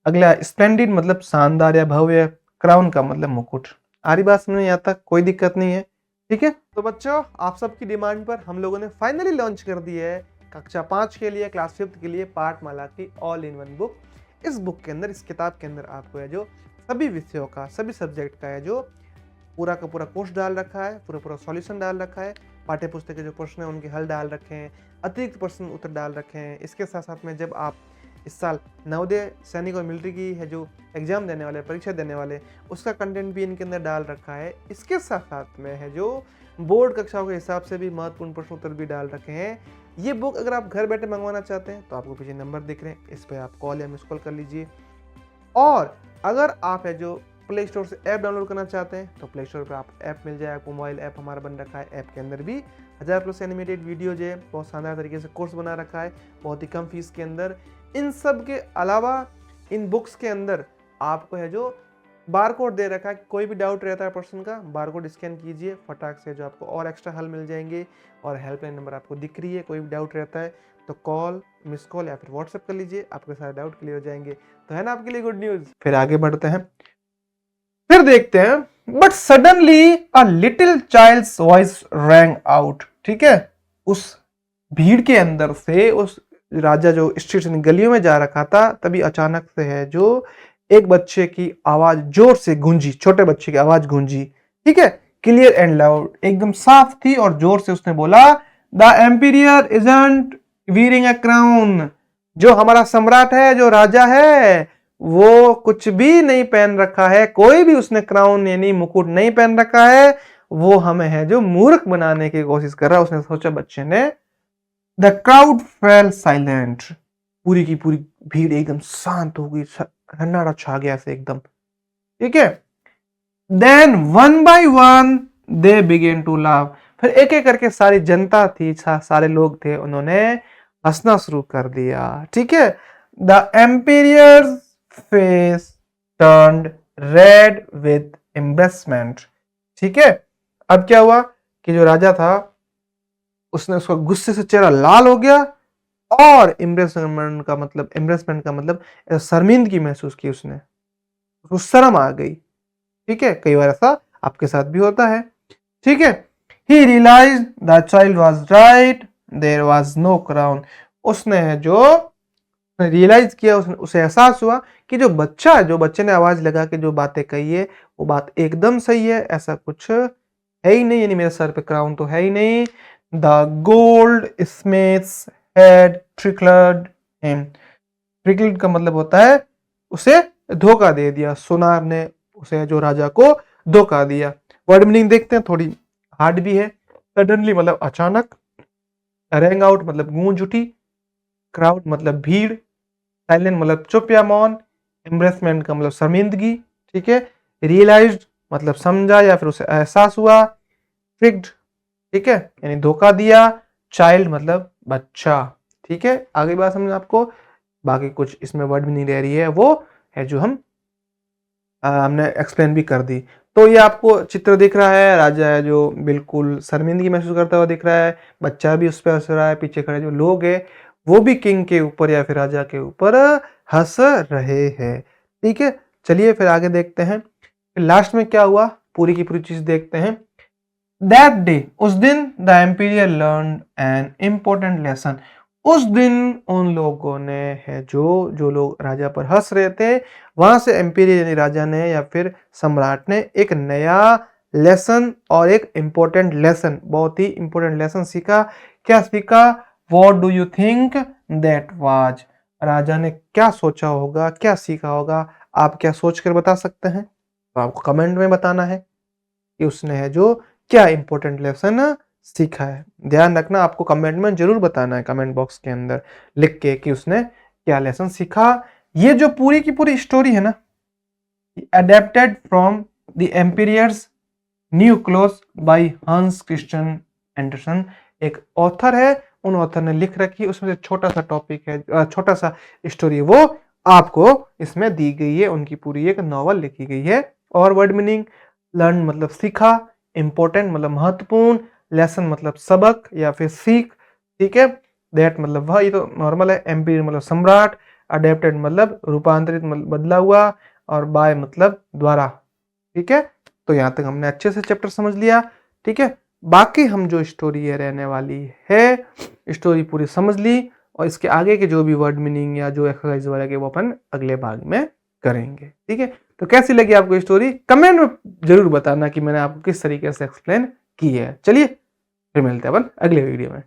अगला स्प्लेंडिड मतलब शानदार या भव्य, क्राउन का मतलब मुकुट। आरी बात समझ में यहाँ तक कोई दिक्कत नहीं है, ठीक है। तो बच्चों आप सबकी डिमांड पर हम लोगों ने फाइनली लॉन्च कर दी है कक्षा 5 के लिए, क्लास 5 के लिए पाठमाला की ऑल इन वन बुक। इस बुक के अंदर, इस किताब के अंदर आपको है जो सभी विषयों का, सभी सब्जेक्ट का है जो पूरा का पूरा कोर्स डाल रखा है, पूरा पूरा सॉल्यूशन डाल रखा है, पाठ्य पुस्तक के जो प्रश्न है उनके हल डाल रखे हैं, अतिरिक्त प्रश्न उत्तर डाल रखे हैं। इसके साथ साथ में जब आप इस साल नवोदय सैनिक और मिलिट्री की है जो एग्जाम देने वाले, परीक्षा देने वाले, उसका कंटेंट भी इनके अंदर डाल रखा है। इसके साथ साथ में है जो बोर्ड कक्षाओं के हिसाब से भी महत्वपूर्ण प्रश्न उत्तर भी डाल रखे हैं। ये बुक अगर आप घर बैठे मंगवाना चाहते हैं तो आपको पीछे नंबर दिख रहे हैं, इस पर आप कॉल या मिस कॉल कर लीजिए। और अगर आप है जो प्ले स्टोर से ऐप डाउनलोड करना चाहते हैं तो प्ले स्टोर पर आप ऐप मिल जाए, आपको मोबाइल ऐप हमारा बन रखा है। ऐप के अंदर भी 1000+ एनिमेटेड वीडियो जो है बहुत शानदार तरीके से कोर्स बना रखा है, बहुत ही कम फीस के अंदर। इन सब के अलावा इन बुक्स के अंदर आपको है जो बारकोड दे रखा है, कोई भी डाउट रहता है पर्सन का, बारकोड स्कैन कीजिए फटाक से, जो आपको और एक्स्ट्रा हल मिल जाएंगे। और हेल्पलाइन नंबर आपको दिख रही है, कोई भी डाउट रहता है तो कॉल, मिस कॉल या फिर व्हाट्सएप कर लीजिए, आपके सारे डाउट क्लियर हो जाएंगे। तो है ना आपके लिए गुड न्यूज़। फिर आगे बढ़ते हैं, फिर देखते हैं, but suddenly a little child's voice rang out. ठीक है, उस भीड़ के अंदर से उस राजा जो स्ट्रीट गलियों में जा रखा था, तभी अचानक से है जो एक बच्चे की आवाज जोर से गूंजी, छोटे बच्चे की आवाज गूंजी। ठीक है, क्लियर एंड लाउड, एकदम साफ थी और जोर से उसने बोला, the emperor isn't wearing a crown. जो हमारा सम्राट है, जो राजा है, वो कुछ भी नहीं पहन रखा है, कोई भी उसने क्राउन यानी मुकुट नहीं पहन रखा है, वो हमें है जो मूर्ख बनाने की कोशिश कर रहा है। उसने सोचा बच्चे ने। द क्राउड फेल साइलेंट, पूरी की पूरी भीड़ एकदम शांत हो गई, सन्नाटा छा गया से एकदम। ठीक है, then one by one they began to laugh. फिर एक एक करके सारी जनता थी, सारे लोग थे, उन्होंने हंसना शुरू कर दिया। ठीक है, the emperor face turned red with embarrassment. ठीक है, अब क्या हुआ कि जो राजा था उसने, उसका गुस्से से चेहरा लाल हो गया और एम्बेरसमेंट का मतलब शर्मिंदगी महसूस की उसने, उसको शर्म आ गई। ठीक है, कई बार ऐसा आपके साथ भी होता है। ठीक है, he realised the child was right, there was no crown. उसने जो रियलाइज किया, उसे एहसास हुआ कि जो बच्चा है, जो बच्चे ने आवाज लगा के जो बातें कही है, वो बात एकदम सही है, ऐसा कुछ है ही नहीं, यानी मेरे सर पे क्राउन तो है ही नहीं। The goldsmiths had trickled him. Trickled का मतलब होता है उसे धोखा दे दिया, सुनार ने उसे, जो राजा को धोखा दिया। वर्ड मीनिंग देखते हैं, थोड़ी हार्ड भी है। सडनली मतलब अचानक, रैंग आउट मतलब गूंज उठी, क्राउड मतलब भीड़, साइलेंट मतलब चुप या मौन, एम्ब्रेसमेंट का मतलब शर्मिंदगी। ठीक है, रियलाइज्ड मतलब समझा या फिर उसे एहसास हुआ, ट्रिक्ड ठीक है यानी धोखा दिया, चाइल्ड मतलब बच्चा। ठीक है, आगे बात समझ आपको, बाकी कुछ इसमें वर्ड भी नहीं रह रही है, वो है जो हमने एक्सप्लेन भी कर दी। तो ये आपको चित्र दिख रहा है, राजा है जो बिल्कुल शर्मिंदगी महसूस करता हुआ दिख रहा है, बच्चा भी उस पर हंस रहा है, पीछे खड़े जो लोग हैं वो भी किंग के ऊपर या फिर राजा के ऊपर हंस रहे हैं। ठीक है, चलिए फिर आगे देखते हैं, फिर लास्ट में क्या हुआ पूरी की पूरी चीज देखते हैं। दैट डे, उस दिन, the emperor learn an important lesson. उस दिन उन लोगों ने है जो लोग राजा पर हंस रहे थे, वहां से एम्पीरियर यानी राजा ने या फिर सम्राट ने एक नया लेसन और एक इम्पोर्टेंट लेसन, बहुत ही इंपॉर्टेंट लेसन सीखा। क्या सीखा? What do you think that was? राजा ने क्या सोचा होगा, क्या सीखा होगा? आप क्या सोचकर बता सकते हैं? तो आपको कमेंट में बताना है कि उसने है जो क्या इंपॉर्टेंट लेसन सीखा है। ध्यान रखना, आपको कमेंट में जरूर बताना है, कमेंट बॉक्स के अंदर लिख के कि उसने क्या लेसन सीखा। ये जो पूरी की पूरी स्टोरी है ना, adapted from the emperor's new cloth by Hans Christian Andersen. एक ऑथर है, उन ऑथर ने लिख रखी, उसमें से छोटा सा टॉपिक है, छोटा सा स्टोरी वो आपको इसमें दी गई है, उनकी पूरी एक नॉवल लिखी गई है। और वर्ड मीनिंग, लर्न मतलब सीखा, इंपॉर्टेंट मतलब महत्वपूर्ण, लेसन मतलब सबक या फिर सीख। ठीक है, दैट मतलब वह, ये तो नॉर्मल है, एम्पीरियर मतलब सम्राट, अडेप्टेड मतलब रूपांतरित मतलब बदला हुआ, और बाय मतलब द्वारा। ठीक है, तो यहाँ तक हमने अच्छे से चैप्टर समझ लिया। ठीक है, बाकी हम जो स्टोरी है रहने वाली है, स्टोरी पूरी समझ ली, और इसके आगे के जो भी वर्ड मीनिंग या जो एक्सरसाइज वगैरह वो अपन अगले भाग में करेंगे। ठीक है, तो कैसी लगी आपको स्टोरी कमेंट में जरूर बताना कि मैंने आपको किस तरीके से एक्सप्लेन की है। चलिए फिर मिलते हैं अपन अगले वीडियो में।